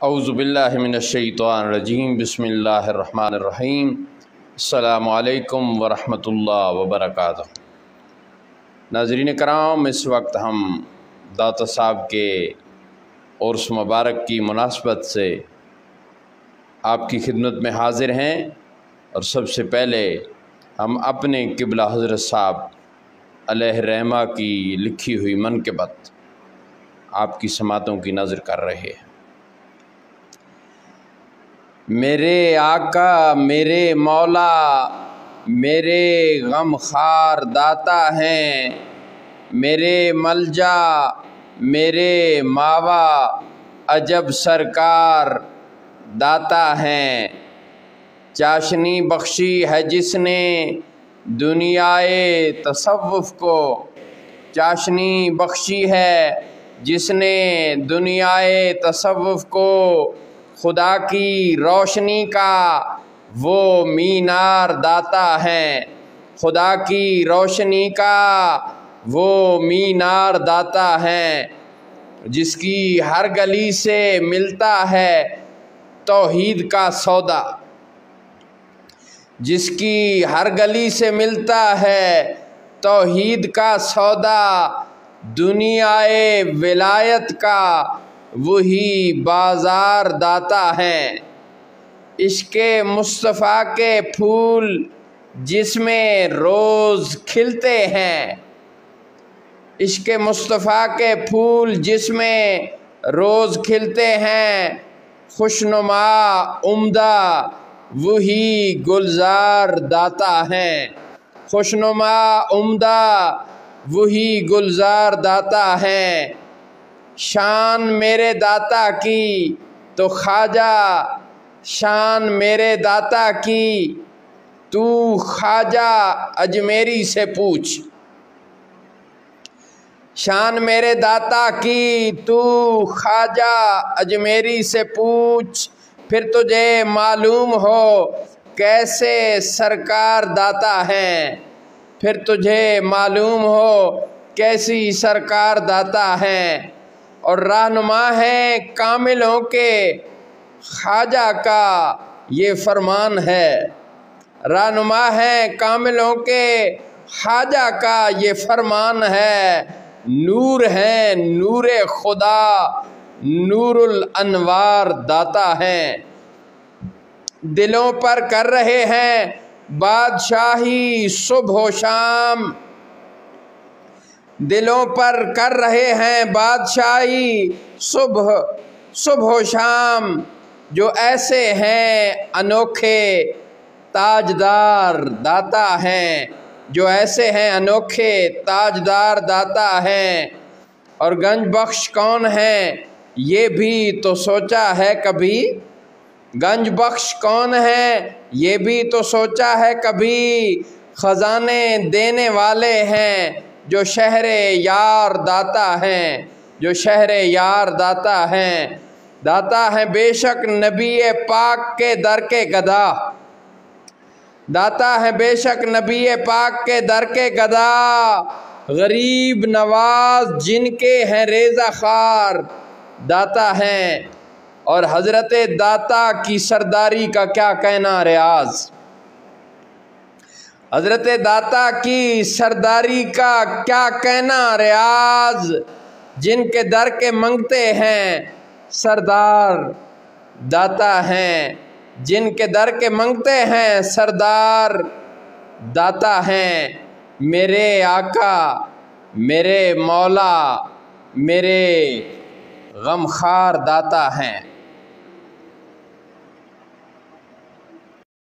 اعوذ باللہ من الشیطان الرجیم، بسم اللہ الرحمن الرحیم۔ السلام علیکم ورحمۃ اللہ وبرکاتہ۔ ناظرین کرام، اس وقت ہم داتا صاحب کے عرس مبارک کی مناسبت سے آپ کی خدمت میں حاضر ہیں، اور سب سے پہلے ہم اپنے قبلہ حضرت صاحب علیہ رحمہ کی لکھی ہوئی منقبت آپ کی سماعتوں کی نظر کر رہے ہیں۔ میرے آقا میرے مولا میرے غم خوار داتا ہیں، میرے ملجا میرے ماوا عجب سرکار داتا ہیں۔ چاشنی بخشی ہے جس نے دنیائے تصوف کو، چاشنی بخشی ہے جس نے دنیائے تصوف کو، خدا کی روشنی کا وہ مینار داتا ہے، خدا کی روشنی کا وہ مینار داتا ہے، جس کی ہر گلی سے ملتا ہے توحید کا سودا، جس کی ہر گلی سے ملتا ہے توحید کا سودا، دنیائے ولایت کا وہی بازار داتا ہے۔ عشق مصطفیٰ کے پھول جس میں روز کھلتے ہیں، عشق مصطفیٰ کے پھول جس میں روز کھلتے ہیں، خوشنما عمدہ وہی گلزار داتا ہے، خوشنما عمدہ وہی گلزار داتا ہے۔ شان میرے داتا کی تو خواجہ، شان میرے داتا کی تو خواجہ اجمیری سے پوچھ، شان میرے داتا کی تو خواجہ اجمیری سے پوچھ، پھر تجھے معلوم ہو کیسے سرکار داتا ہے، پھر تجھے معلوم ہو کیسی سرکار داتا ہے۔ اور رہنما ہے کاملوں کے خواجہ کا یہ فرمان ہے، رہنما ہے کاملوں کے خواجہ کا یہ فرمان ہے، نور ہے نور خدا نور الانوار داتا ہے۔ دلوں پر کر رہے ہیں بادشاہی صبح و شام، دلوں پر کر رہے ہیں بادشاہی صبح و شام، جو ایسے ہیں انوکھے تاجدار داتا ہیں، جو ایسے ہیں انوکھے تاجدار داتا ہیں۔ اور گنج بخش کون ہیں یہ بھی تو سوچا ہے کبھی، گنج بخش کون ہیں یہ بھی تو سوچا ہے کبھی، خزانے دینے والے ہیں جو شہر یار داتا ہیں، جو شہر یار داتا ہیں، داتا ہیں بے شک نبی پاک کے در کے گدا، داتا ہیں بے شک نبی پاک کے در کے گدا، غریب نواز جن کے ہیں ریزہ خوار داتا ہیں۔ اور حضرت داتا کی سرداری کا کیا کہنا ریاض، حضرت داتا کی سرداری کا کیا کہنا ریاض، جن کے در کے منگتے ہیں سردار داتا ہیں، جن کے در کے منگتے ہیں سردار داتا ہیں۔ میرے آقا میرے مولا میرے غم خوار داتا ہیں۔